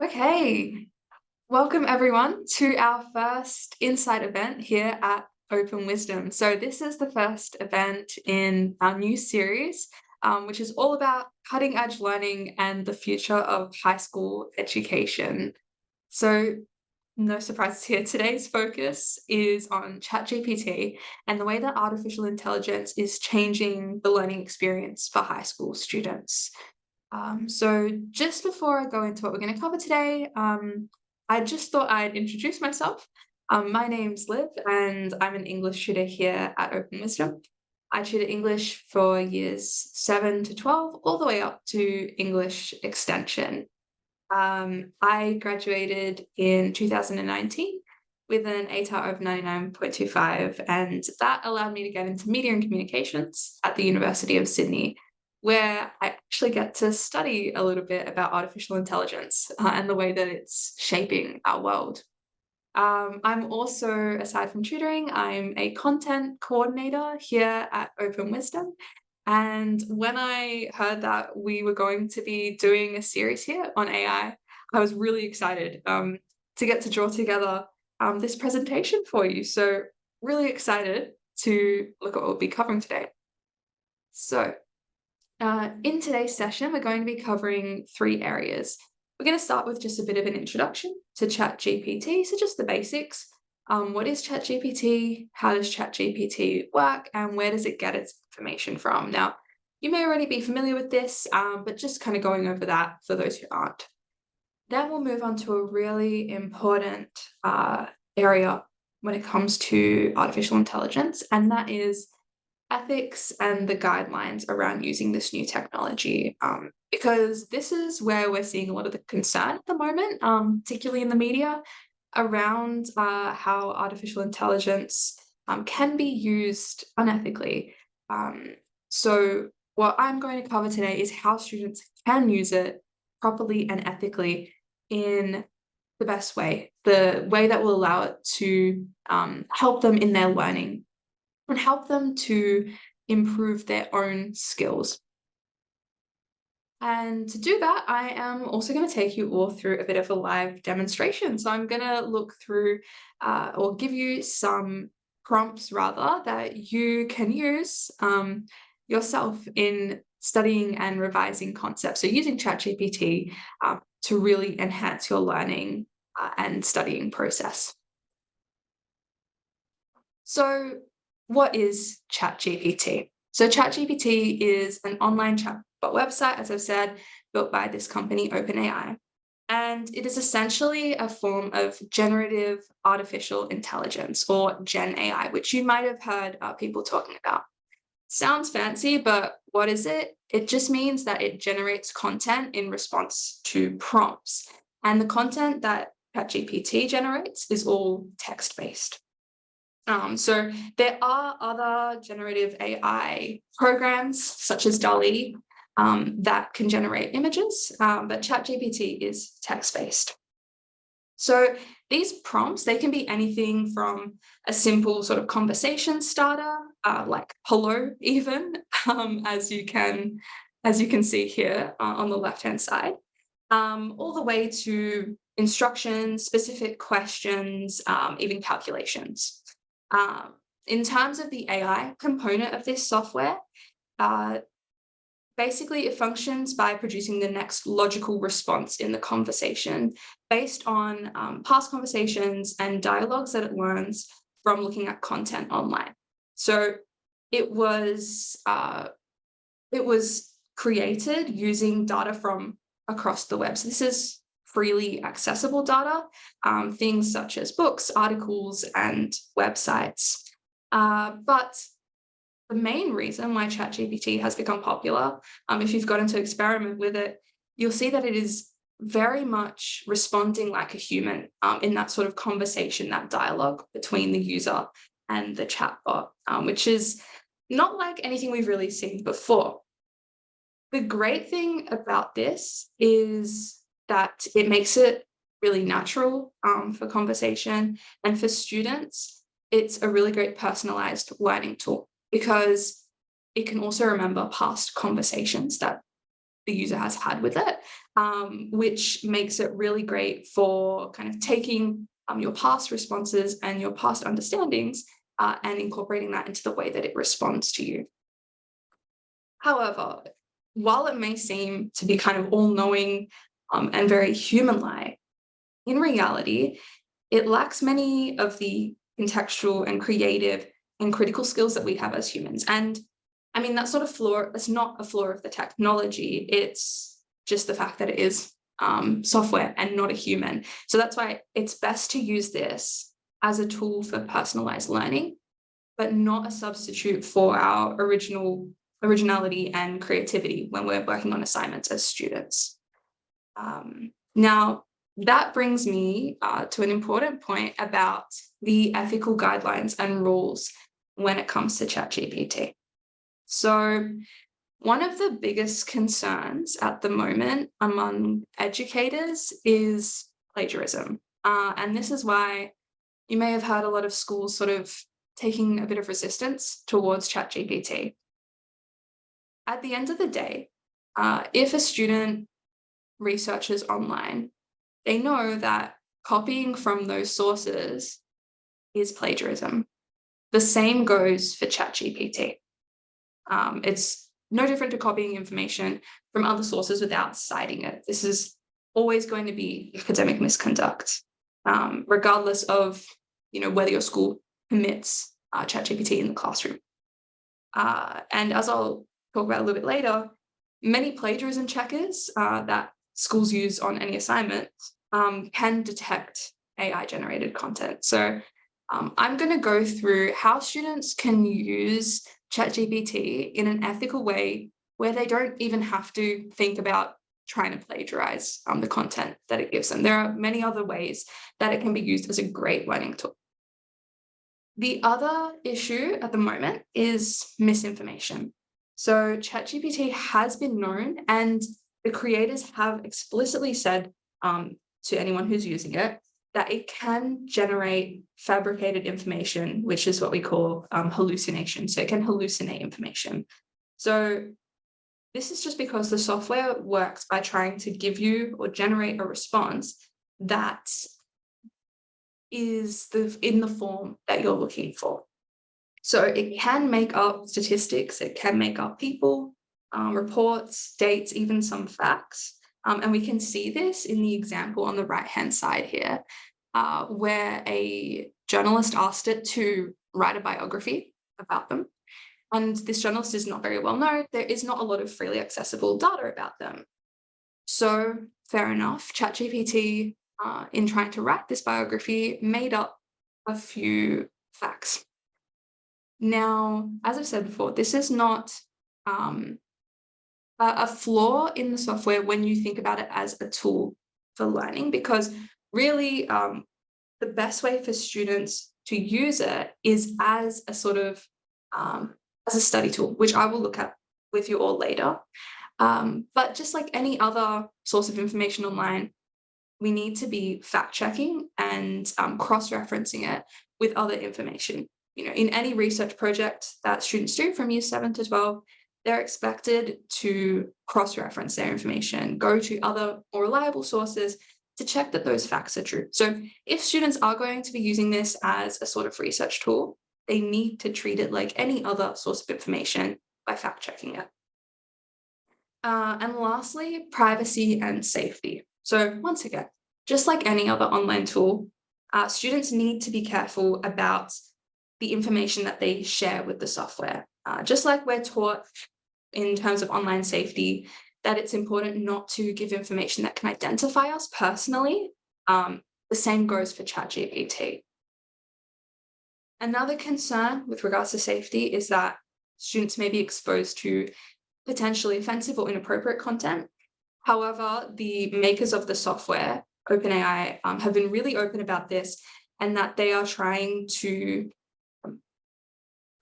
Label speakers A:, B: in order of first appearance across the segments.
A: Okay, welcome everyone to our first Insight event here at OpenWisdom. So this is the first event in our new series, which is all about cutting edge learning and the future of high school education. So no surprises here. Today's focus is on ChatGPT and the way that artificial intelligence is changing the learning experience for high school students. So just before I go into what we're going to cover today, I just thought I'd introduce myself. My name's Liv, and I'm an English tutor here at OpenWisdom. I tutor English for years 7 to 12, all the way up to English Extension. I graduated in 2019 with an ATAR of 99.25, and that allowed me to get into media and communications at the University of Sydney, where I actually get to study a little bit about artificial intelligence and the way that it's shaping our world. I'm also, aside from tutoring, I'm a content coordinator here at OpenWisdom. And when I heard that we were going to be doing a series here on AI, I was really excited to get to draw together this presentation for you. So really excited to look at what we'll be covering today. So in today's session, we're going to be covering 3 areas. We're going to start with just a bit of an introduction to ChatGPT, so just the basics. What is ChatGPT? How does ChatGPT work? And where does it get its information from? Now, you may already be familiar with this, but just kind of going over that for those who aren't. Then we'll move on to a really important area when it comes to artificial intelligence, and that is ethics and the guidelines around using this new technology, because this is where we're seeing a lot of the concern at the moment, particularly in the media, around how artificial intelligence can be used unethically. So what I'm going to cover today is how students can use it properly and ethically in the best way, the way that will allow it to help them in their learning and help them to improve their own skills. And to do that, I am also going to take you all through a bit of a live demonstration. So I'm going to look through or give you some prompts rather that you can use yourself in studying and revising concepts. So using ChatGPT to really enhance your learning and studying process. So what is ChatGPT? So ChatGPT is an online chatbot website, as I've said, built by this company, OpenAI. And it is essentially a form of generative artificial intelligence, or Gen AI, which you might have heard people talking about. Sounds fancy, but what is it? It just means that it generates content in response to prompts. And the content that ChatGPT generates is all text-based. So there are other generative AI programs such as DALL-E that can generate images, but ChatGPT is text-based. So these prompts, they can be anything from a simple sort of conversation starter, like hello even, as you can see here on the left-hand side, all the way to instructions, specific questions, even calculations. In terms of the AI component of this software, basically it functions by producing the next logical response in the conversation based on past conversations and dialogues that it learns from looking at content online. So it was created using data from across the web. So this is freely accessible data, things such as books, articles, and websites. But the main reason why ChatGPT has become popular, if you've gotten to experiment with it, you'll see that it is very much responding like a human in that sort of conversation, that dialogue between the user and the chatbot, which is not like anything we've really seen before. The great thing about this is that it makes it really natural for conversation, and for students, it's a really great personalized learning tool because it can also remember past conversations that the user has had with it, which makes it really great for kind of taking your past responses and your past understandings and incorporating that into the way that it responds to you. However, while it may seem to be kind of all-knowing and very human-like, in reality, it lacks many of the contextual and creative and critical skills that we have as humans. And I mean, that's not a flaw. It's not a flaw of the technology. It's just the fact that it is software and not a human. So that's why it's best to use this as a tool for personalized learning, but not a substitute for our originality and creativity when we're working on assignments as students. Now, that brings me to an important point about the ethical guidelines and rules when it comes to ChatGPT. So one of the biggest concerns at the moment among educators is plagiarism. And this is why you may have heard a lot of schools sort of taking a bit of resistance towards ChatGPT. At the end of the day, if a student researches online, they know that copying from those sources is plagiarism. The same goes for ChatGPT. It's no different to copying information from other sources without citing it. This is always going to be academic misconduct, regardless of whether your school permits ChatGPT in the classroom. And as I'll talk about a little bit later, many plagiarism checkers that schools use on any assignment can detect AI-generated content. So I'm going to go through how students can use ChatGPT in an ethical way where they don't even have to think about trying to plagiarize the content that it gives them. There are many other ways that it can be used as a great learning tool. The other issue at the moment is misinformation. So ChatGPT has been known, and the creators have explicitly said to anyone who's using it that it can generate fabricated information, which is what we call hallucination. So it can hallucinate information. So this is just because the software works by trying to give you or generate a response that is in the form that you're looking for. So it can make up statistics, it can make up people, reports, dates, even some facts. And we can see this in the example on the right-hand side here, where a journalist asked it to write a biography about them. And this journalist is not very well known. There is not a lot of freely accessible data about them. So fair enough, ChatGPT, in trying to write this biography, made up a few facts. Now, as I've said before, this is not a flaw in the software when you think about it as a tool for learning, because really the best way for students to use it is as a sort of as a study tool, which I will look at with you all later. But just like any other source of information online, we need to be fact-checking and cross-referencing it with other information. In any research project that students do from year 7 to 12, they're expected to cross-reference their information, go to other more reliable sources to check that those facts are true. So if students are going to be using this as a sort of research tool, they need to treat it like any other source of information by fact-checking it. And lastly, privacy and safety. So once again, just like any other online tool, students need to be careful about the information that they share with the software. Just like we're taught in terms of online safety, that it's important not to give information that can identify us personally. The same goes for ChatGPT. Another concern with regards to safety is that students may be exposed to potentially offensive or inappropriate content. However, the makers of the software, OpenAI, have been really open about this, and that they are trying to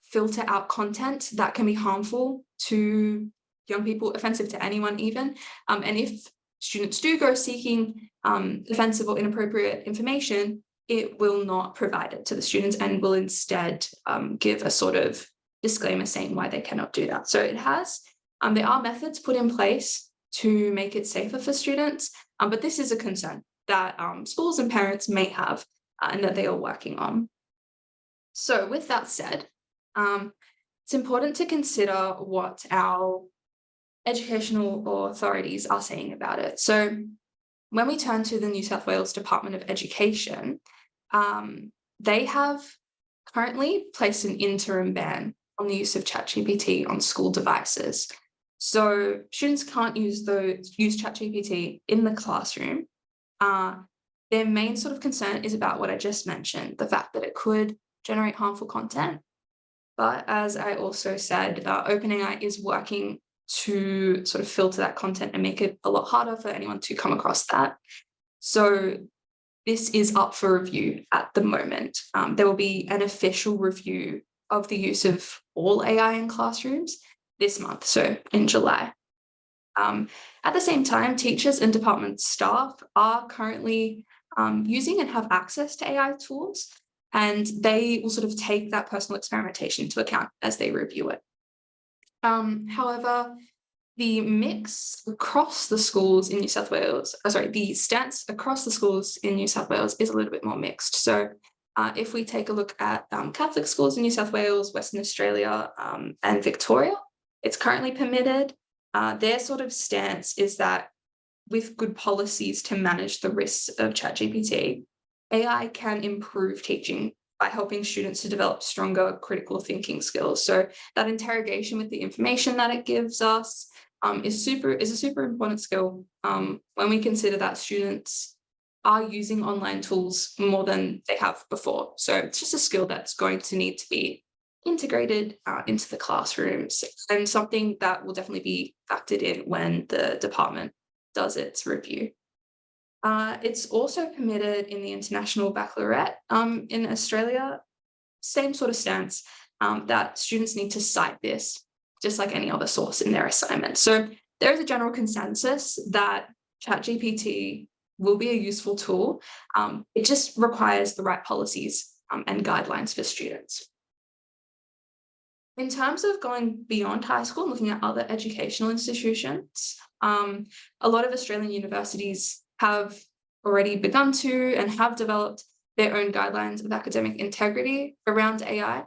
A: filter out content that can be harmful to young people, offensive to anyone even. And if students do go seeking offensive or inappropriate information, it will not provide it to the students and will instead give a sort of disclaimer saying why they cannot do that. So it has, there are methods put in place to make it safer for students, but this is a concern that schools and parents may have and that they are working on. So with that said, it's important to consider what our educational authorities are saying about it. So when we turn to the New South Wales Department of Education, they have currently placed an interim ban on the use of ChatGPT on school devices. So students can't use ChatGPT in the classroom. Their main sort of concern is about what I just mentioned, the fact that it could generate harmful content. But as I also said, OpenAI is working to sort of filter that content and make it a lot harder for anyone to come across that. So this is up for review at the moment. There will be an official review of the use of all AI in classrooms this month, so in July. At the same time, teachers and department staff are currently using and have access to AI tools, and they will sort of take that personal experimentation into account as they review it. However, the mix across the schools in New South Wales, the stance across the schools in New South Wales is a little bit more mixed. So if we take a look at Catholic schools in New South Wales, Western Australia, and Victoria, it's currently permitted. Their sort of stance is that with good policies to manage the risks of ChatGPT, AI can improve teaching by helping students to develop stronger critical thinking skills. So that interrogation with the information that it gives us is a super important skill when we consider that students are using online tools more than they have before. So it's just a skill that's going to need to be integrated into the classrooms, and something that will definitely be factored in when the department does its review. It's also permitted in the International Baccalaureate in Australia, same sort of stance, that students need to cite this just like any other source in their assignment. So there is a general consensus that ChatGPT will be a useful tool. It just requires the right policies and guidelines for students. In terms of going beyond high school and looking at other educational institutions, a lot of Australian universities have already begun to and have developed their own guidelines of academic integrity around AI.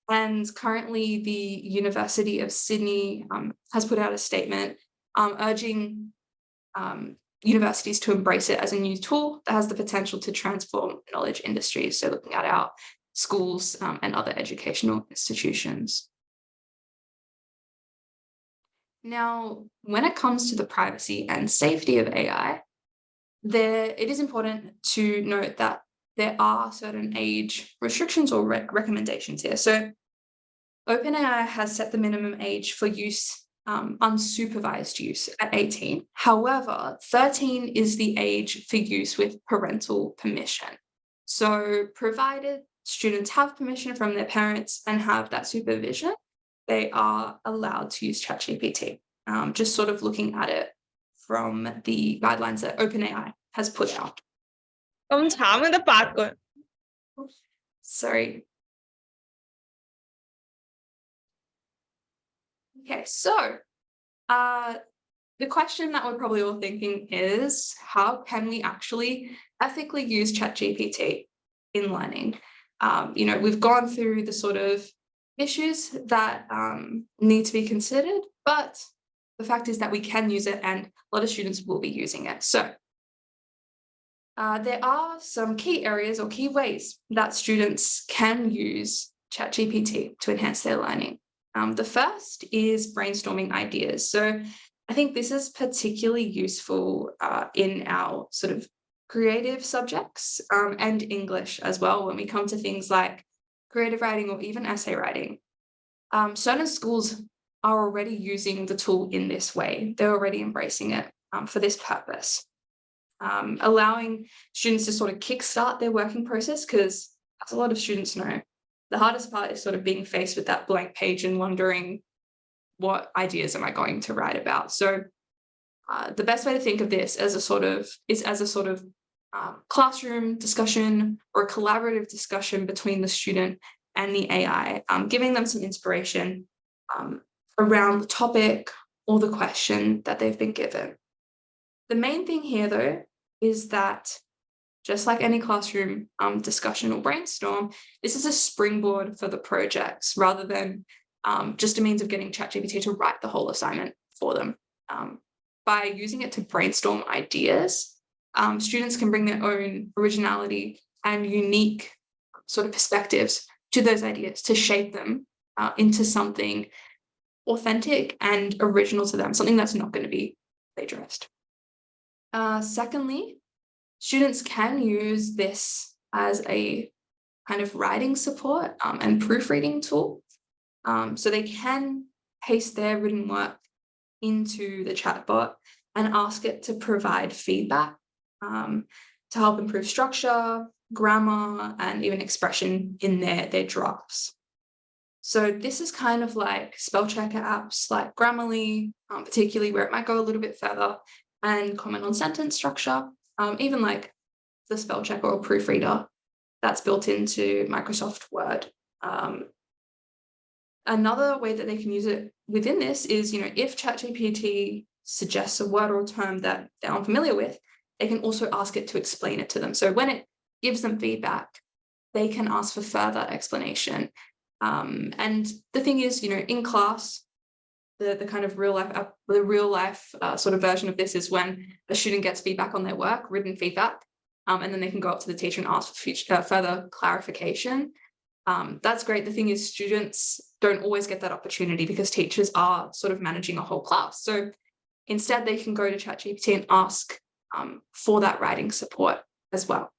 A: And currently the University of Sydney has put out a statement urging universities to embrace it as a new tool that has the potential to transform knowledge industries. So looking at our schools and other educational institutions. Now, when it comes to the privacy and safety of AI, it is important to note that there are certain age restrictions or recommendations here. So OpenAI has set the minimum age for use, unsupervised use, at 18. However, 13 is the age for use with parental permission. So provided students have permission from their parents and have that supervision, they are allowed to use ChatGPT. Just sort of looking at it from the guidelines that OpenAI has put out. Sorry. Okay, so the question that we're probably all thinking is, how can we actually ethically use ChatGPT in learning? We've gone through the sort of issues that need to be considered, but the fact is that we can use it and a lot of students will be using it. So there are some key areas or key ways that students can use ChatGPT to enhance their learning. The first is brainstorming ideas. So I think this is particularly useful in our sort of creative subjects and English as well, when we come to things like creative writing or even essay writing. Certain schools are already using the tool in this way. They're already embracing it for this purpose, allowing students to sort of kickstart their working process, because as a lot of students know, the hardest part is sort of being faced with that blank page and wondering, what ideas am I going to write about? So the best way to think of this as a sort of classroom discussion or a collaborative discussion between the student and the AI, giving them some inspiration around the topic or the question that they've been given. The main thing here, though, is that just like any classroom discussion or brainstorm, this is a springboard for the projects rather than just a means of getting ChatGPT to write the whole assignment for them. By using it to brainstorm ideas, students can bring their own originality and unique sort of perspectives to those ideas to shape them into something authentic and original to them, something that's not going to be plagiarized. Secondly, students can use this as a kind of writing support and proofreading tool. So they can paste their written work into the chatbot and ask it to provide feedback to help improve structure, grammar, and even expression in their drafts. So this is kind of like spell checker apps like Grammarly, particularly where it might go a little bit further and comment on sentence structure, even like the spell checker or proofreader that's built into Microsoft Word. Another way that they can use it within this is, if ChatGPT suggests a word or a term that they're unfamiliar with, they can also ask it to explain it to them. So when it gives them feedback, they can ask for further explanation. And the thing is, in class, the kind of real life sort of version of this is when a student gets feedback on their work, written feedback, and then they can go up to the teacher and ask for further clarification. That's great. The thing is, students don't always get that opportunity because teachers are sort of managing a whole class. So instead, they can go to ChatGPT and ask for that writing support as well.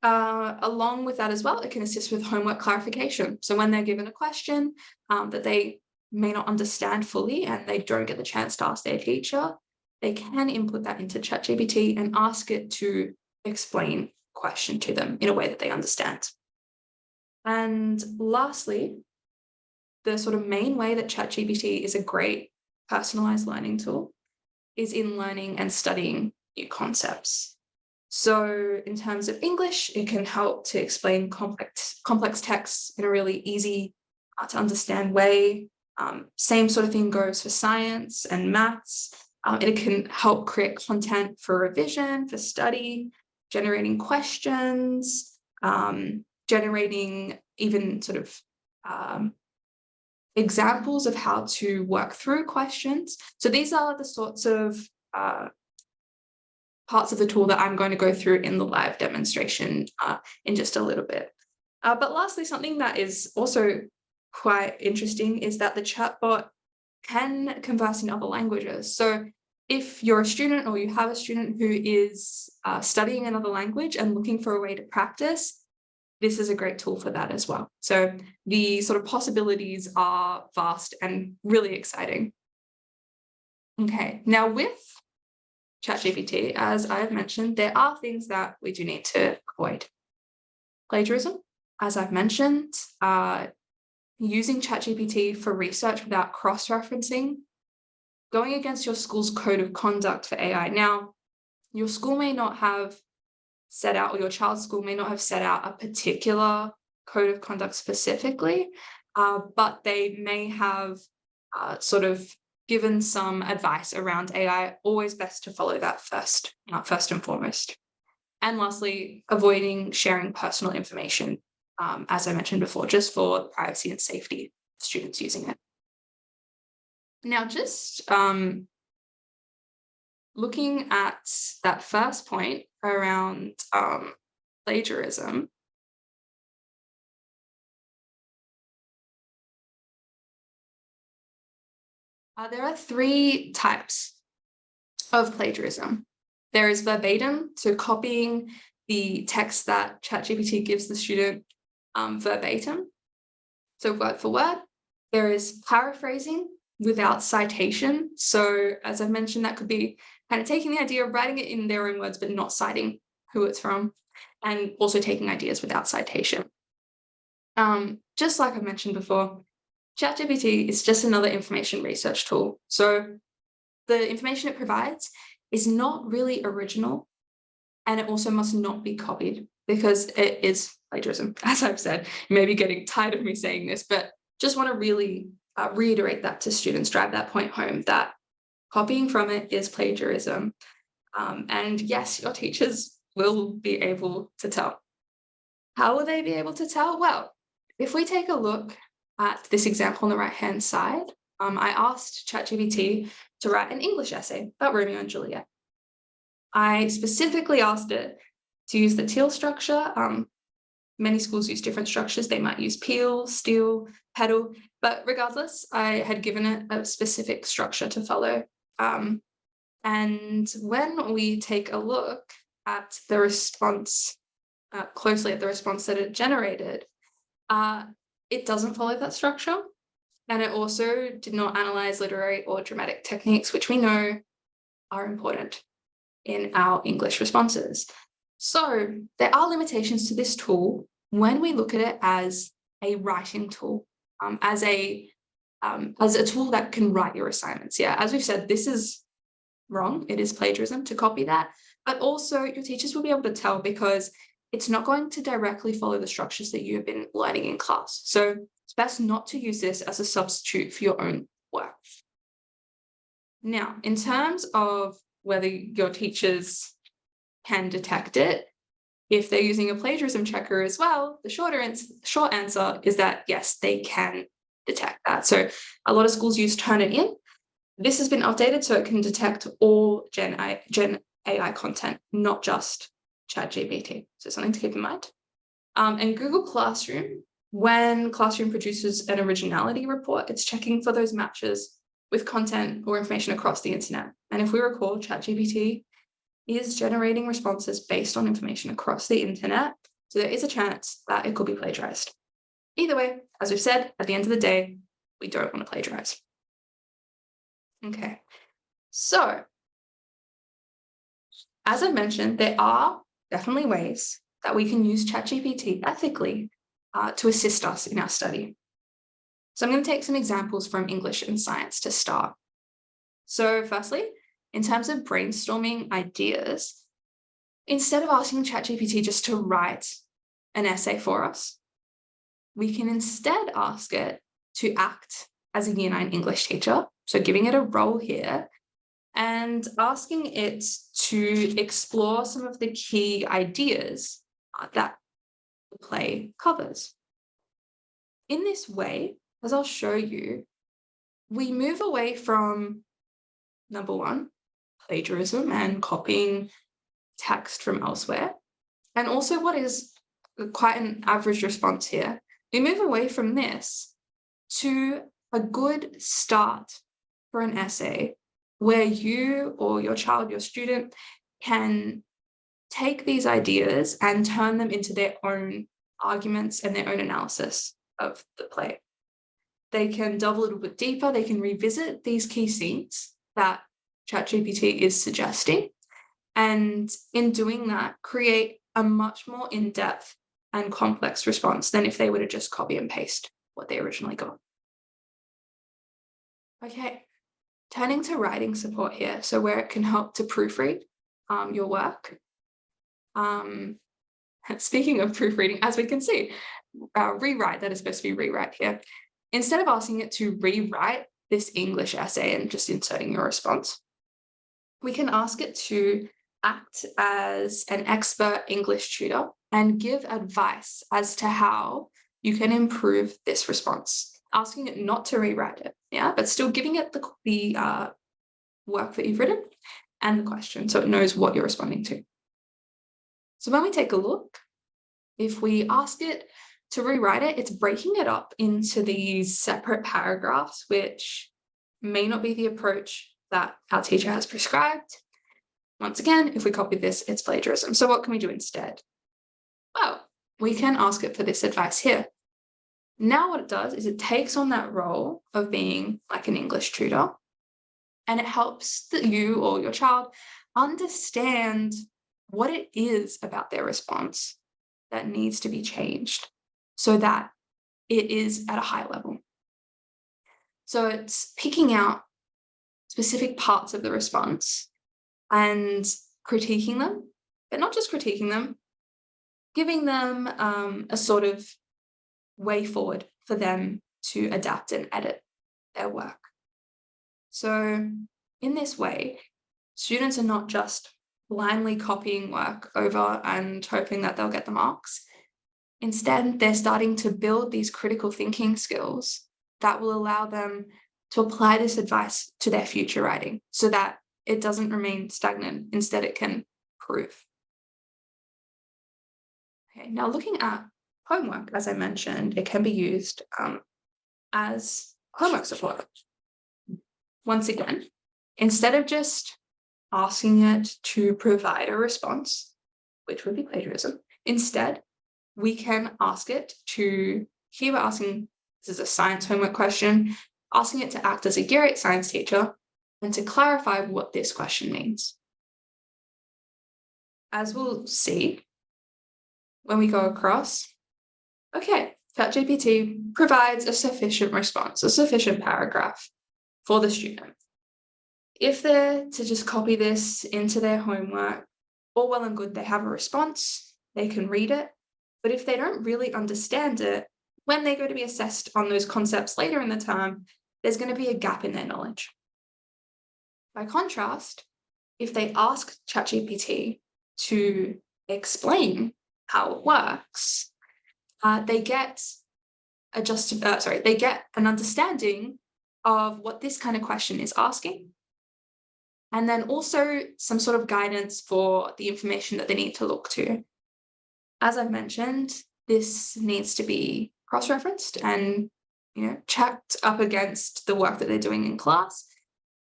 A: Along with that as well, it can assist with homework clarification. So when they're given a question that they may not understand fully and they don't get the chance to ask their teacher, they can input that into ChatGPT and ask it to explain the question to them in a way that they understand. And lastly, the sort of main way that ChatGPT is a great personalized learning tool is in learning and studying new concepts. So in terms of English, it can help to explain complex texts in a really easy to understand way. Same sort of thing goes for science and maths. It can help create content for revision, for study, generating questions, generating even sort of examples of how to work through questions. So these are the sorts of parts of the tool that I'm going to go through in the live demonstration in just a little bit. But lastly, something that is also quite interesting is that the chatbot can converse in other languages. So if you're a student or you have a student who is studying another language and looking for a way to practice, this is a great tool for that as well. So the sort of possibilities are vast and really exciting. Okay, now with ChatGPT, as I've mentioned, there are things that we do need to avoid. Plagiarism, as I've mentioned, using ChatGPT for research without cross-referencing, going against your school's code of conduct for AI. Now, your school may not have set out, or your child's school may not have set out a particular code of conduct specifically, but they may have sort of given some advice around AI. Always best to follow that first and foremost. And lastly, avoiding sharing personal information, as I mentioned before, just for privacy and safety of students using it. Now, just looking at that first point around plagiarism, there are three types of plagiarism. There is verbatim, so copying the text that ChatGPT gives the student verbatim, so word for word. There is paraphrasing without citation. So as I've mentioned, that could be kind of taking the idea of writing it in their own words, but not citing who it's from, and also taking ideas without citation. Just like I mentioned before, ChatGPT is just another information research tool. So the information it provides is not really original, and it also must not be copied because it is plagiarism. As I've said, you may be getting tired of me saying this, but just want to really reiterate that to students, drive that point home that copying from it is plagiarism. And yes, your teachers will be able to tell. How will they be able to tell? Well, if we take a look at this example on the right-hand side, I asked ChatGPT to write an English essay about Romeo and Juliet. I specifically asked it to use the teal structure. Many schools use different structures. They might use peel, steal, petal, but regardless, I had given it a specific structure to follow. And when we take a look at the response, closely at the response that it generated, it doesn't follow that structure. And it also did not analyze literary or dramatic techniques, which we know are important in our English responses. So there are limitations to this tool when we look at it as a writing tool, as a tool that can write your assignments. Yeah, as we've said, this is wrong. It is plagiarism to copy that, but also your teachers will be able to tell because it's not going to directly follow the structures that you have been learning in class. So it's best not to use this as a substitute for your own work. Now, in terms of whether your teachers can detect it, if they're using a plagiarism checker as well, the short answer is that yes, they can detect that. So a lot of schools use Turnitin. This has been updated so it can detect all Gen AI content, not just ChatGPT. So something to keep in mind. And Google Classroom, when Classroom produces an originality report, it's checking for those matches with content or information across the internet. And if we recall, ChatGPT is generating responses based on information across the internet. So there is a chance that it could be plagiarized. Either way, as we've said, at the end of the day, we don't want to plagiarize. Okay, so as I mentioned, there are definitely ways that we can use ChatGPT ethically to assist us in our study. So I'm going to take some examples from English and science to start. So firstly, in terms of brainstorming ideas, instead of asking ChatGPT just to write an essay for us, we can instead ask it to act as a Year 9 English teacher, so giving it a role here, and asking it to explore some of the key ideas that the play covers. In this way, as I'll show you, we move away from, number one, plagiarism and copying text from elsewhere, and also what is quite an average response here. We move away from this to a good start for an essay where you or your child, your student, can take these ideas and turn them into their own arguments and their own analysis of the play. They can delve a little bit deeper. They can revisit these key scenes that ChatGPT is suggesting, and in doing that, create a much more in-depth and complex response than if they were to just copy and paste what they originally got. Okay, turning to writing support here, so where it can help to proofread your work. Speaking of proofreading, as we can see, rewrite, that is supposed to be rewrite here. Instead of asking it to rewrite this English essay and just inserting your response, we can ask it to act as an expert English tutor and give advice as to how you can improve this response, asking it not to rewrite it, yeah, but still giving it the work that you've written and the question so it knows what you're responding to. So when we take a look, if we ask it to rewrite it, it's breaking it up into these separate paragraphs, which may not be the approach that our teacher has prescribed. Once again, if we copy this, it's plagiarism. So what can we do instead? Well, we can ask it for this advice here. Now what it does is it takes on that role of being like an English tutor, and it helps you or your child understand what it is about their response that needs to be changed so that it is at a high level. So it's picking out specific parts of the response and critiquing them, but not just critiquing them, giving them a sort of way forward for them to adapt and edit their work. So in this way, students are not just blindly copying work over and hoping that they'll get the marks. Instead, they're starting to build these critical thinking skills that will allow them to apply this advice to their future writing so that it doesn't remain stagnant. Instead, it can improve. Okay, now looking at homework, as I mentioned, it can be used as homework support. Once again, instead of just asking it to provide a response, which would be plagiarism, instead, we can ask it to, here we're asking, this is a science homework question, asking it to act as a Year 8 science teacher and to clarify what this question means. As we'll see when we go across, okay, ChatGPT provides a sufficient response, a sufficient paragraph for the student. If they're to just copy this into their homework, all well and good, they have a response, they can read it. But if they don't really understand it, when they go to be assessed on those concepts later in the term, there's going to be a gap in their knowledge. By contrast, if they ask ChatGPT to explain how it works, they get an understanding of what this kind of question is asking, and then also some sort of guidance for the information that they need to look to. As I've mentioned, this needs to be cross-referenced and checked up against the work that they're doing in class.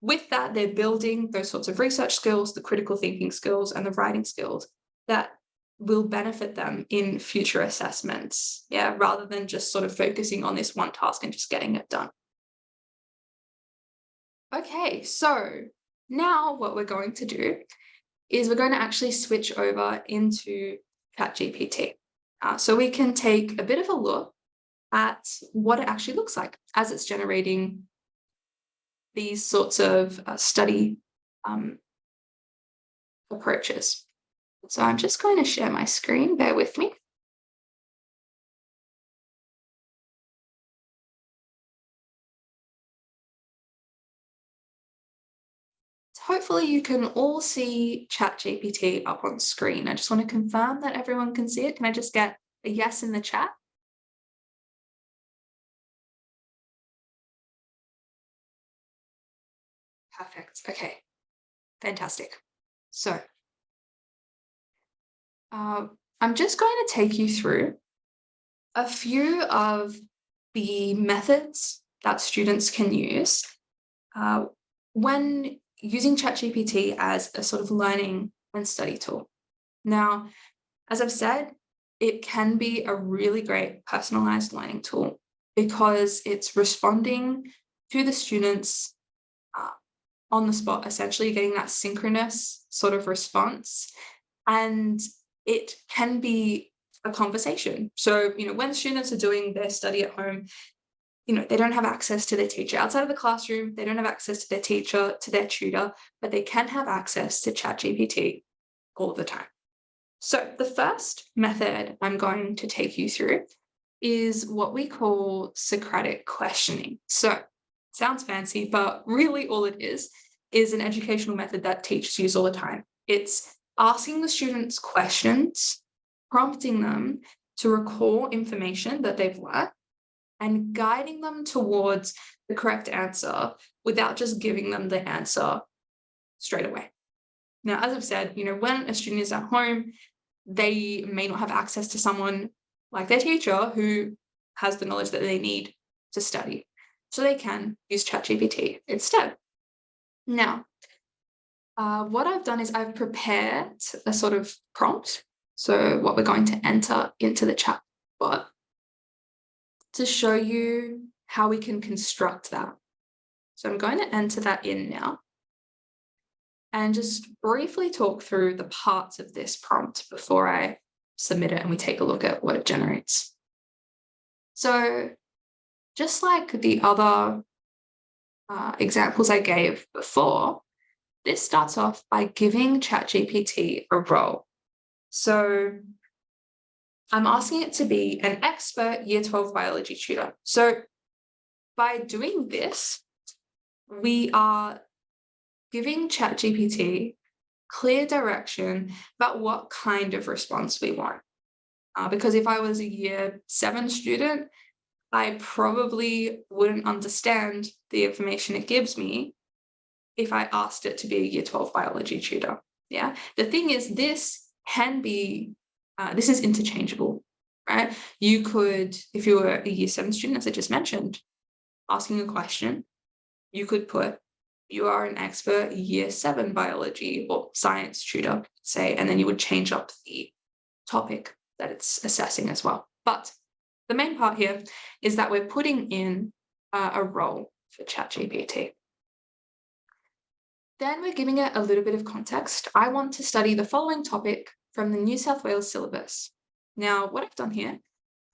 A: With that, they're building those sorts of research skills, the critical thinking skills, and the writing skills that will benefit them in future assessments, rather than just sort of focusing on this one task and just getting it done. Okay, so now what we're going to do is we're going to actually switch over into ChatGPT. So we can take a bit of a look at what it actually looks like as it's generating these sorts of study approaches. So I'm just going to share my screen, bear with me. Hopefully you can all see ChatGPT up on screen. I just want to confirm that everyone can see it. Can I just get a yes in the chat? Perfect. Okay, fantastic. So I'm just going to take you through a few of the methods that students can use when using ChatGPT as a sort of learning and study tool. Now, as I've said, it can be a really great personalized learning tool because it's responding to the students on the spot, essentially getting that synchronous sort of response. And it can be a conversation. So, when students are doing their study at home, they don't have access to their teacher outside of the classroom. They don't have access to their teacher, to their tutor, but they can have access to ChatGPT all the time. So the first method I'm going to take you through is what we call Socratic questioning. So sounds fancy, but really all it is an educational method that teachers use all the time. It's asking the students questions, prompting them to recall information that they've learned, and guiding them towards the correct answer without just giving them the answer straight away. Now, as I've said, when a student is at home, they may not have access to someone like their teacher who has the knowledge that they need to study. So they can use ChatGPT instead. Now, what I've done is I've prepared a sort of prompt. So what we're going to enter into the chat bot to show you how we can construct that. So I'm going to enter that in now and just briefly talk through the parts of this prompt before I submit it and we take a look at what it generates. So just like the other examples I gave before, this starts off by giving ChatGPT a role. So I'm asking it to be an expert Year 12 biology tutor. So by doing this, we are giving ChatGPT clear direction about what kind of response we want. Because if I was a year 7 student, I probably wouldn't understand the information it gives me if I asked it to be a year 12 biology tutor. Yeah. The thing is, this can be, this is interchangeable, right? You could, if you were a year 7 student, as I just mentioned, asking a question, you could put, you are an expert year 7 biology or science tutor, say, and then you would change up the topic that it's assessing as well. But the main part here is that we're putting in a role for ChatGPT. Then we're giving it a little bit of context. I want to study the following topic from the New South Wales syllabus. Now, what I've done here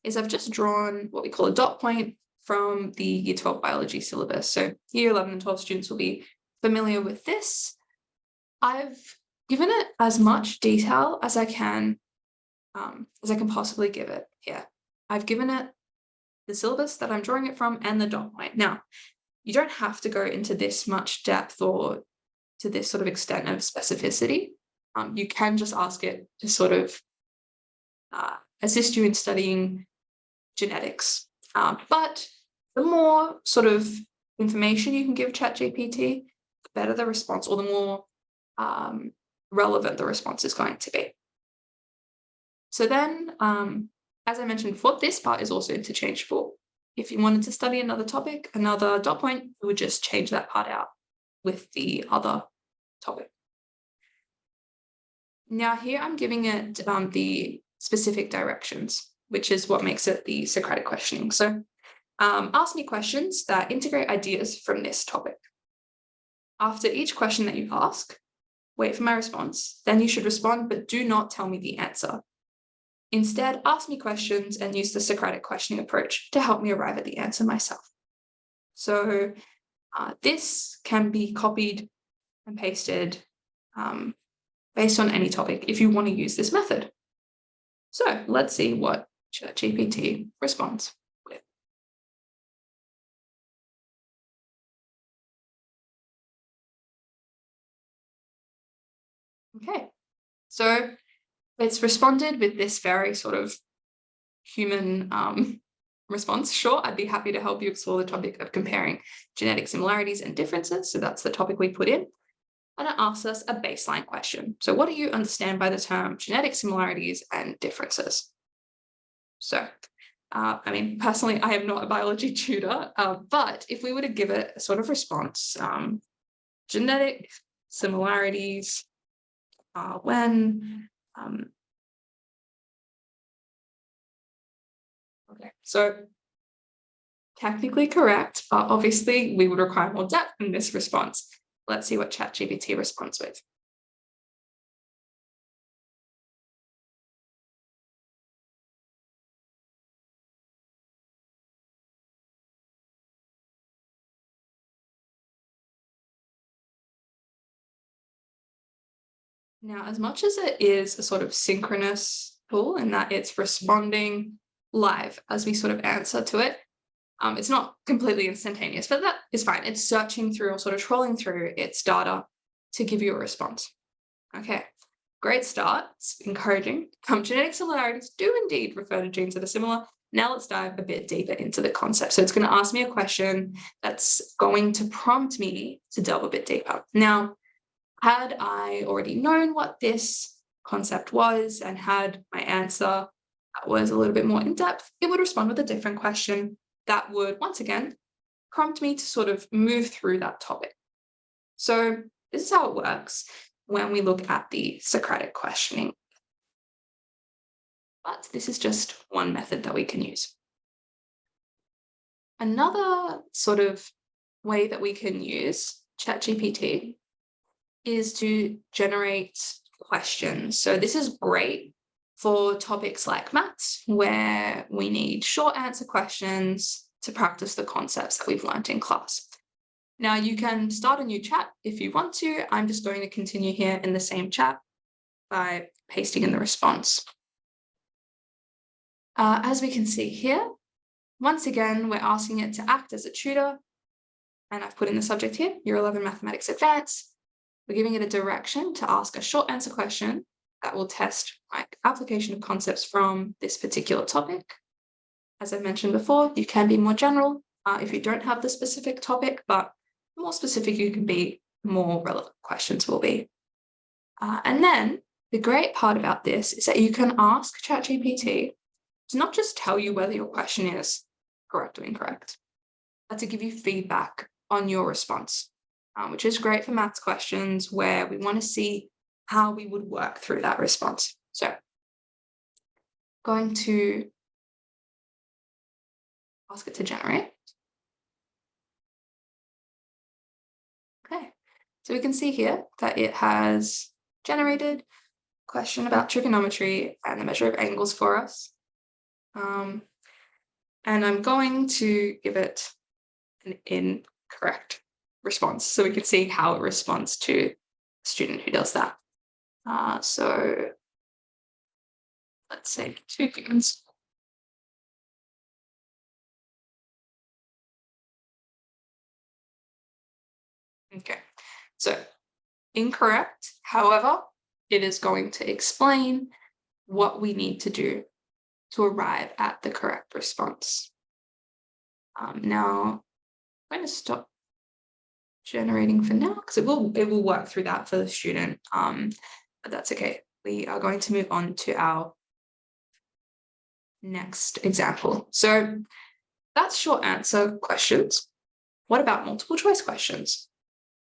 A: is I've just drawn what we call a dot point from the year 12 biology syllabus. So year 11 and 12 students will be familiar with this. I've given it as much detail as I can possibly give it here. I've given it the syllabus that I'm drawing it from and the dot point. Now, you don't have to go into this much depth or to this sort of extent of specificity. You can just ask it to sort of assist you in studying genetics. But the more sort of information you can give ChatGPT, the better the response, or the more relevant the response is going to be. So then, as I mentioned before, this part is also interchangeable. If you wanted to study another topic, another dot point, you would just change that part out with the other topic. Now here I'm giving it the specific directions, which is what makes it the Socratic questioning. So ask me questions that integrate ideas from this topic. After each question that you ask, wait for my response, then you should respond, but do not tell me the answer. Instead, ask me questions and use the Socratic questioning approach to help me arrive at the answer myself. So this can be copied and pasted based on any topic if you want to use this method. So let's see what ChatGPT responds with. Okay, so it's responded with this very sort of human response. Sure, I'd be happy to help you explore the topic of comparing genetic similarities and differences. So that's the topic we put in. And it asks us a baseline question. So what do you understand by the term genetic similarities and differences? So, I mean, personally, I am not a biology tutor, but if we were to give it a sort of response, genetic similarities when, okay, so technically correct, but obviously we would require more depth in this response. Let's see what ChatGPT responds with. Now, as much as it is a sort of synchronous tool in that it's responding live as we sort of answer to it, it's not completely instantaneous, but that is fine. It's searching through or sort of trolling through its data to give you a response. Okay, great start. It's encouraging. Genetic similarities do indeed refer to genes that are similar. Now let's dive a bit deeper into the concept. So it's going to ask me a question that's going to prompt me to delve a bit deeper. Now, had I already known what this concept was and had my answer that was a little bit more in depth, it would respond with a different question that would, once again, prompt me to sort of move through that topic. So this is how it works when we look at the Socratic questioning. But this is just one method that we can use. Another sort of way that we can use ChatGPT is to generate questions. So this is great for topics like maths, where we need short answer questions to practice the concepts that we've learned in class. Now you can start a new chat if you want to. I'm just going to continue here in the same chat by pasting in the response. As we can see here, Once again, we're asking it to act as a tutor, and I've put in the subject here, Year 11 Mathematics Advanced. We're giving it a direction to ask a short answer question that will test like application of concepts from this particular topic. As I mentioned before, you can be more general if you don't have the specific topic, but the more specific you can be, the more relevant questions will be. And then the great part about this is that you can ask ChatGPT to not just tell you whether your question is correct or incorrect, but to give you feedback on your response, which is great for maths questions where we want to see how we would work through that response. So going to ask it to generate. Okay, so we can see here that it has generated a question about trigonometry and the measure of angles for us. And I'm going to give it an incorrect response so we can see how it responds to a student who does that. So let's say 2 humans. Okay, so incorrect. However, it is going to explain what we need to do to arrive at the correct response. Now, I'm going to stop generating for now because it will work through that for the student, but that's okay. We are going to move on to our next example. So that's short answer questions. What about multiple choice questions?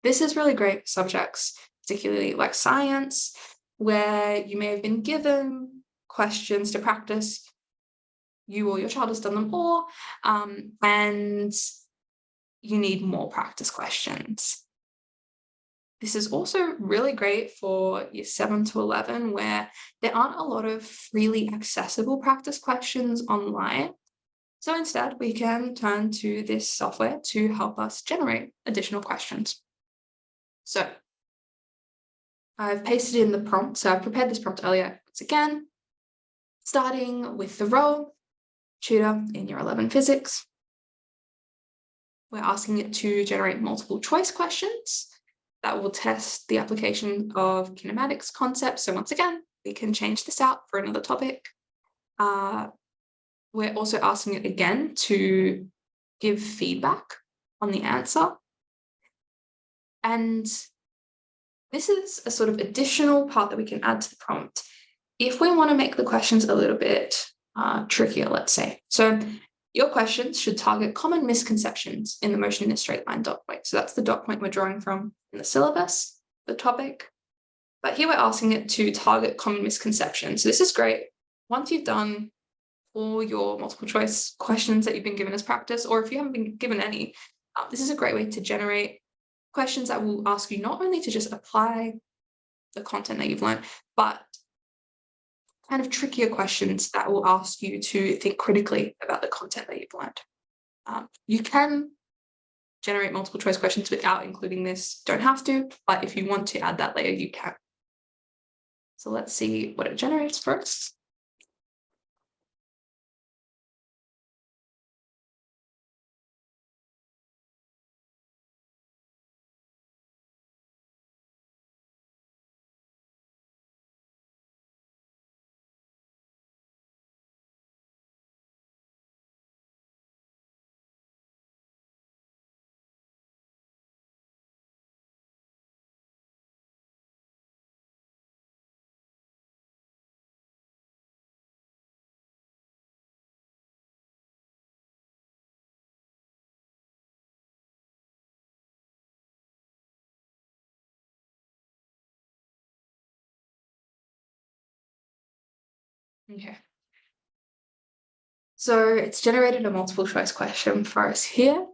A: This is really great for subjects, particularly like science, where you may have been given questions to practice. You or your child has done them all, and you need more practice questions. This is also really great for year 7 to 11, where there aren't a lot of freely accessible practice questions online. So instead, we can turn to this software to help us generate additional questions. So I've pasted in the prompt. So I've prepared this prompt earlier. Once again, starting with the role, tutor in year 11 physics. We're asking it to generate multiple choice questions that will test the application of kinematics concepts. So once again, we can change this out for another topic. We're also asking it again to give feedback on the answer. And this is a sort of additional part that we can add to the prompt if we want to make the questions a little bit trickier, let's say. So your questions should target common misconceptions in the motion in a straight line dot point. So that's the dot point we're drawing from in the syllabus, the topic. But here we're asking it to target common misconceptions. So this is great. Once you've done all your multiple choice questions that you've been given as practice, or if you haven't been given any, this is a great way to generate questions that will ask you not only to just apply the content that you've learned, but kind of trickier questions that will ask you to think critically about the content that you've learned. You can generate multiple choice questions without including this. Don't have to, but if you want to add that later, you can. So let's see what it generates first. Okay. So it's generated a multiple choice question for us here.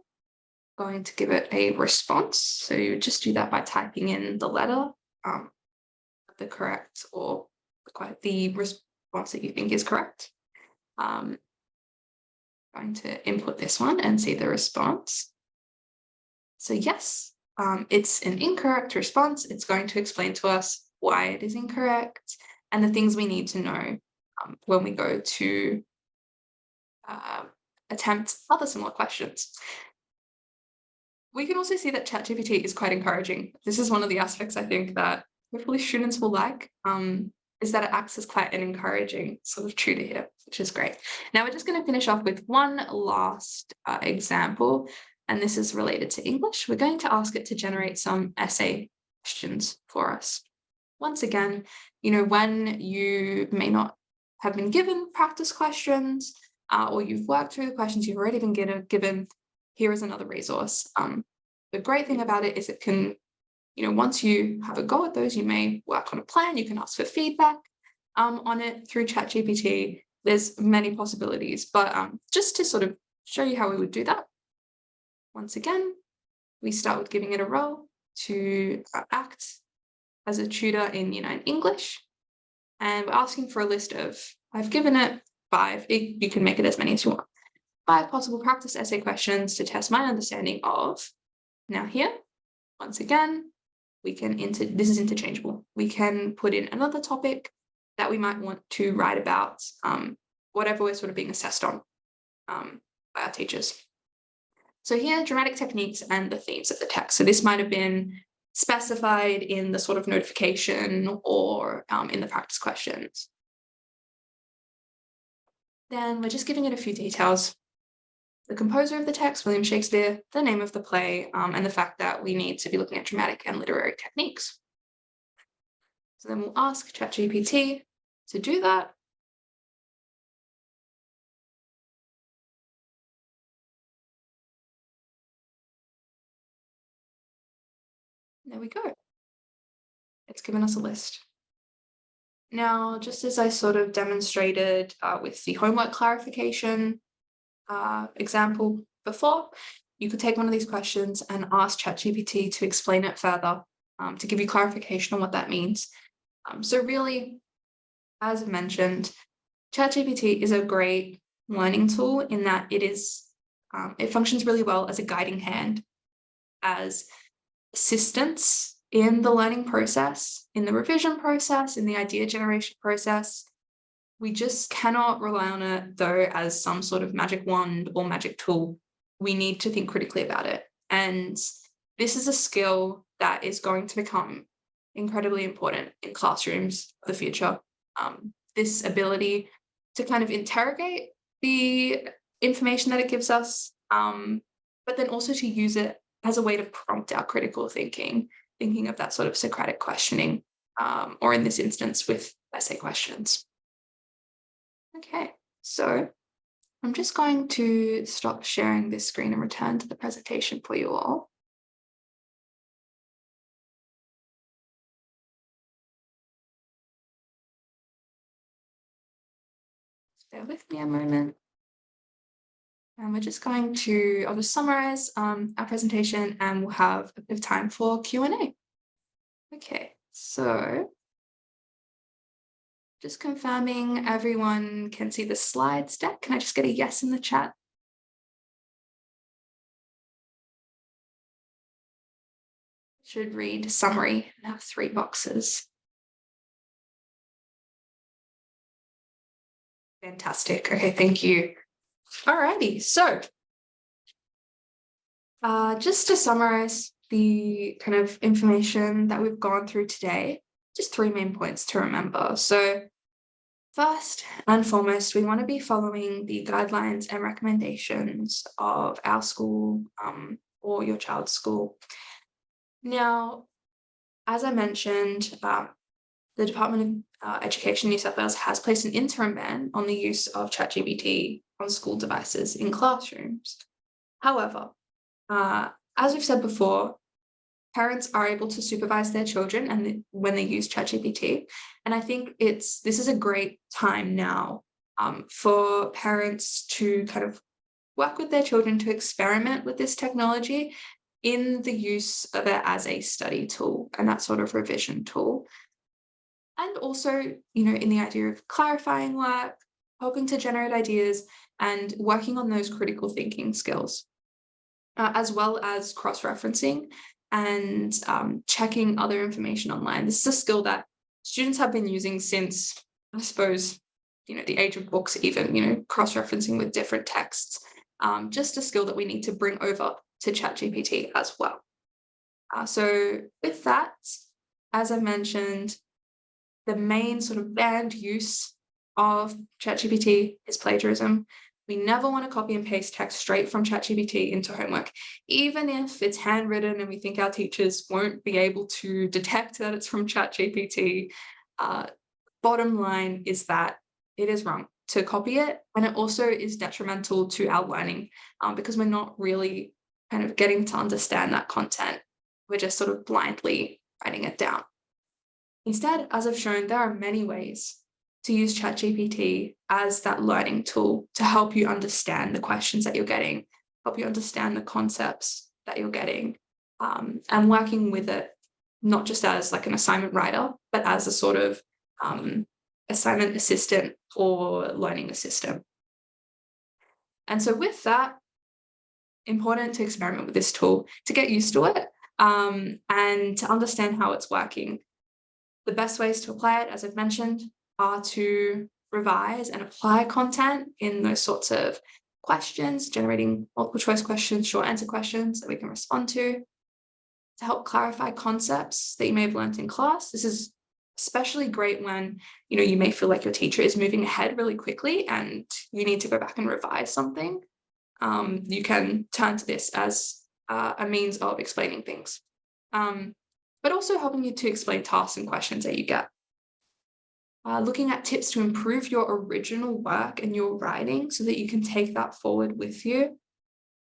A: Going to give it a response. So you would just do that by typing in the letter, the correct or the response that you think is correct. Going to input this one and see the response. So yes, it's an incorrect response. It's going to explain to us why it is incorrect and the things we need to know when we go to attempt other similar questions. We can also see that ChatGPT is quite encouraging. This is one of the aspects I think that hopefully students will like, is that it acts as quite an encouraging sort of tutor here, which is great. Now we're just going to finish off with one last example, and this is related to English. We're going to ask it to generate some essay questions for us. Once again, when you may not have been given practice questions, or you've worked through the questions you've already been given, here is another resource. The great thing about it is it can, once you have a go at those, you may work on a plan, you can ask for feedback on it through ChatGPT. There's many possibilities, but just to sort of show you how we would do that, once again, we start with giving it a role to act as a tutor in English, and we're asking for a list of, I've given it 5, you can make it as many as you want, 5 possible practice essay questions to test my understanding of. Now here, once again, we can this is interchangeable. We can put in another topic that we might want to write about, whatever we're sort of being assessed on by our teachers. So here, dramatic techniques and the themes of the text. So this might have been specified in the sort of notification or in the practice questions. Then we're just giving it a few details. The composer of the text, William Shakespeare, the name of the play, and the fact that we need to be looking at dramatic and literary techniques. So then we'll ask ChatGPT to do that. There we go. It's given us a list. Now, just as I sort of demonstrated with the homework clarification example before, you could take one of these questions and ask ChatGPT to explain it further, to give you clarification on what that means. So really, as mentioned, ChatGPT is a great learning tool in that it functions really well as a guiding hand, as assistance in the learning process, in the revision process, in the idea generation process. We just cannot rely on it, though, as some sort of magic wand or magic tool. We need to think critically about it. And this is a skill that is going to become incredibly important in classrooms of the future. This ability to kind of interrogate the information that it gives us, but then also to use it as a way to prompt our critical thinking of that sort of Socratic questioning, or in this instance with essay questions. Okay, so I'm just going to stop sharing this screen and return to the presentation for you all. Bear with me a moment. And we're just going to, I'll just summarize our presentation and we'll have a bit of time for Q&A. Okay, so just confirming everyone can see the slides deck. Can I just get a yes in the chat? Should read summary and have 3 boxes. Fantastic. Okay, thank you. Alrighty, so just to summarize the kind of information that we've gone through today, just 3 main points to remember. So first and foremost, we want to be following the guidelines and recommendations of our school or your child's school. Now, as I mentioned, the Department of Education New South Wales has placed an interim ban on the use of ChatGPT on school devices in classrooms. However, as we've said before, parents are able to supervise their children and when they use ChatGPT. And I think this is a great time now for parents to kind of work with their children to experiment with this technology in the use of it as a study tool and that sort of revision tool. And also, in the idea of clarifying work, helping to generate ideas and working on those critical thinking skills, as well as cross-referencing and checking other information online. This is a skill that students have been using since, I suppose, the age of books even, cross-referencing with different texts just a skill that we need to bring over to ChatGPT as well. So with that, as I mentioned, the main sort of banned use of ChatGPT is plagiarism. We never want to copy and paste text straight from ChatGPT into homework, even if it's handwritten and we think our teachers won't be able to detect that it's from ChatGPT. Bottom line is that it is wrong to copy it, and it also is detrimental to our learning because we're not really kind of getting to understand that content. We're just sort of blindly writing it down. Instead, as I've shown, there are many ways to use ChatGPT as that learning tool to help you understand the questions that you're getting, help you understand the concepts that you're getting, and working with it, not just as like an assignment writer, but as a sort of assignment assistant or learning assistant. And so with that, important to experiment with this tool to get used to it and to understand how it's working. The best ways to apply it, as I've mentioned, are to revise and apply content in those sorts of questions, generating multiple choice questions, short answer questions that we can respond to help clarify concepts that you may have learned in class. This is especially great when you may feel like your teacher is moving ahead really quickly and you need to go back and revise something. You can turn to this as a means of explaining things, but also helping you to explain tasks and questions that you get. Looking at tips to improve your original work and your writing so that you can take that forward with you.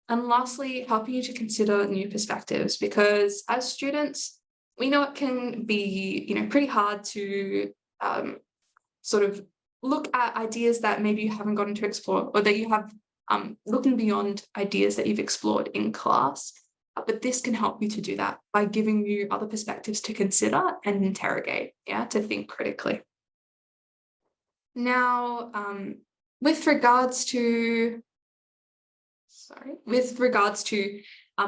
A: And lastly, helping you to consider new perspectives, because as students, we know it can be, pretty hard to sort of look at ideas that maybe you haven't gotten to explore, or that you have looking beyond ideas that you've explored in class. But this can help you to do that by giving you other perspectives to consider and interrogate, to think critically. Now, with regards to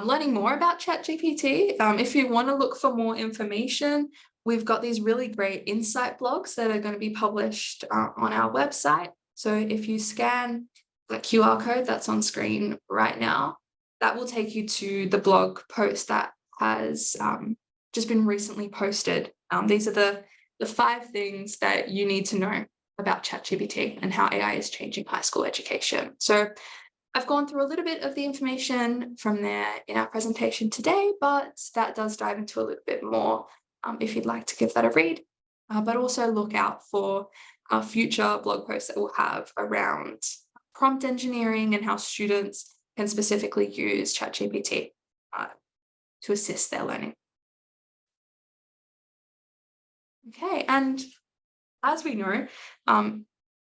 A: learning more about ChatGPT, if you want to look for more information, we've got these really great insight blogs that are going to be published on our website. So if you scan the QR code that's on screen right now, that will take you to the blog post that has just been recently posted. These are the 5 things that you need to know about ChatGPT and how AI is changing high school education. So I've gone through a little bit of the information from there in our presentation today, but that does dive into a little bit more if you'd like to give that a read. But also look out for our future blog posts that we'll have around prompt engineering and how students can specifically use ChatGPT to assist their learning. Okay, and as we know,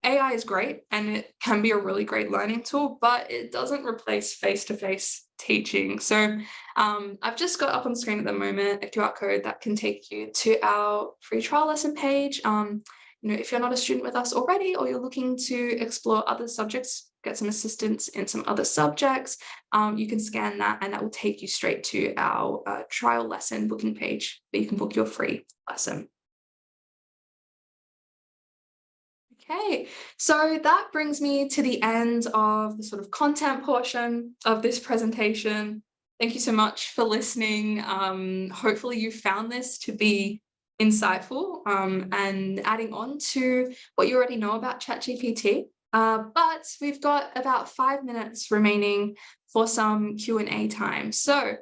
A: AI is great and it can be a really great learning tool, but it doesn't replace face-to-face teaching. So I've just got up on screen at the moment a QR code that can take you to our free trial lesson page. If you're not a student with us already, or you're looking to explore other subjects, get some assistance in some other subjects, you can scan that and that will take you straight to our trial lesson booking page where you can book your free lesson. Okay, so that brings me to the end of the sort of content portion of this presentation. Thank you so much for listening. Hopefully you found this to be insightful and adding on to what you already know about ChatGPT. But we've got about 5 minutes remaining for some Q&A time. So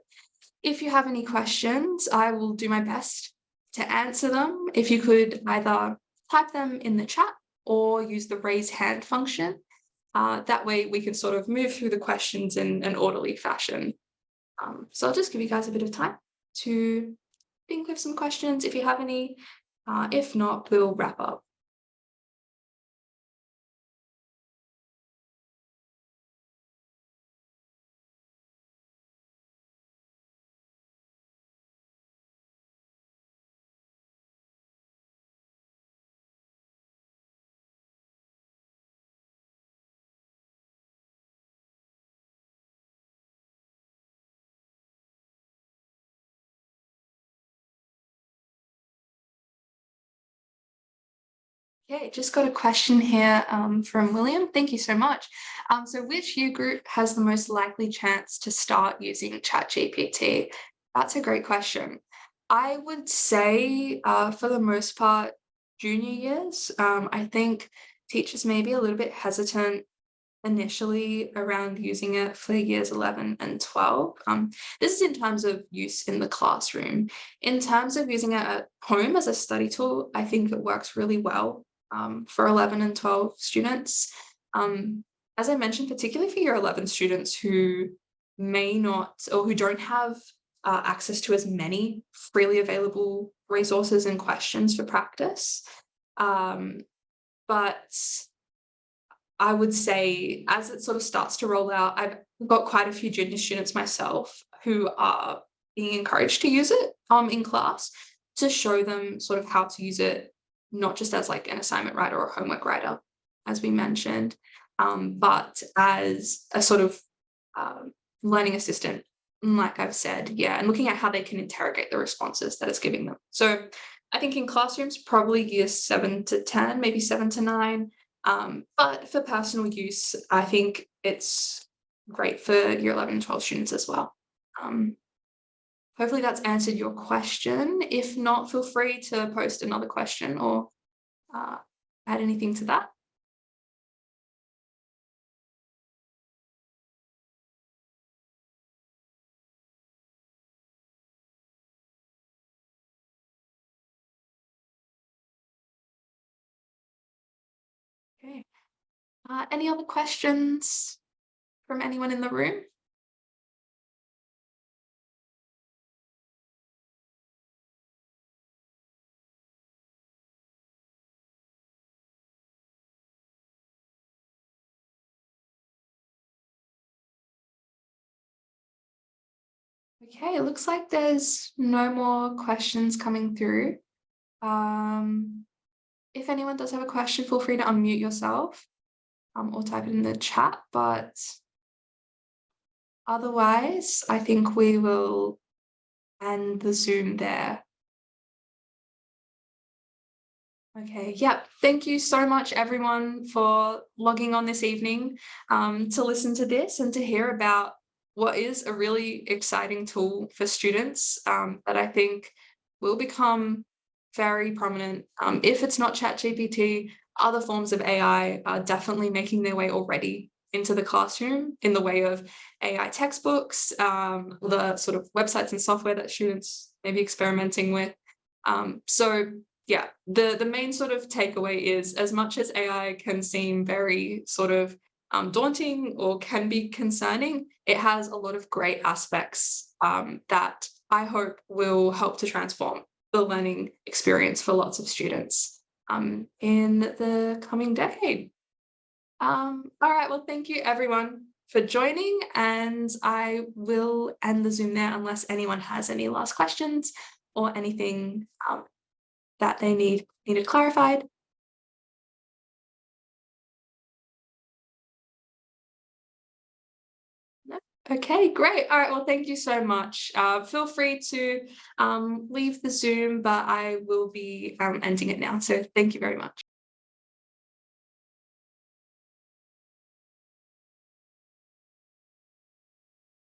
A: if you have any questions, I will do my best to answer them. If you could either type them in the chat or use the raise hand function. That way we can sort of move through the questions in an orderly fashion. So I'll just give you guys a bit of time to think of some questions if you have any. If not, we'll wrap up. Okay, just got a question here from William. Thank you so much. So which year group has the most likely chance to start using ChatGPT? That's a great question. I would say for the most part, junior years. I think teachers may be a little bit hesitant initially around using it for years 11 and 12. This is in terms of use in the classroom. In terms of using it at home as a study tool, I think it works really well for 11 and 12 students. As I mentioned, particularly for year 11 students who may not or who don't have access to as many freely available resources and questions for practice. But I would say as it sort of starts to roll out, I've got quite a few junior students myself who are being encouraged to use it in class to show them sort of how to use it, not just as like an assignment writer or homework writer, as we mentioned, but as a sort of learning assistant, like I've said, yeah, and looking at how they can interrogate the responses that it's giving them. So I think in classrooms, probably years 7 to 10, maybe 7 to 9. But for personal use, I think it's great for year 11 and 12 students as well. Hopefully that's answered your question. If not, feel free to post another question or add anything to that. Okay. Any other questions from anyone in the room? Okay, it looks like there's no more questions coming through. If anyone does have a question, feel free to unmute yourself or type it in the chat, but otherwise, I think we will end the Zoom there. Okay, yeah, thank you so much everyone for logging on this evening to listen to this and to hear about what is a really exciting tool for students that I think will become very prominent. If it's not ChatGPT, other forms of AI are definitely making their way already into the classroom in the way of AI textbooks, the sort of websites and software that students may be experimenting with. So yeah, the main sort of takeaway is as much as AI can seem very sort of daunting or can be concerning, it has a lot of great aspects that I hope will help to transform the learning experience for lots of students in the coming decade. All right, well, thank you everyone for joining, and I will end the Zoom there unless anyone has any last questions or anything that they needed clarified. No? Okay, great. All right, well, thank you so much. Feel free to leave the Zoom, but I will be ending it now. So thank you very much.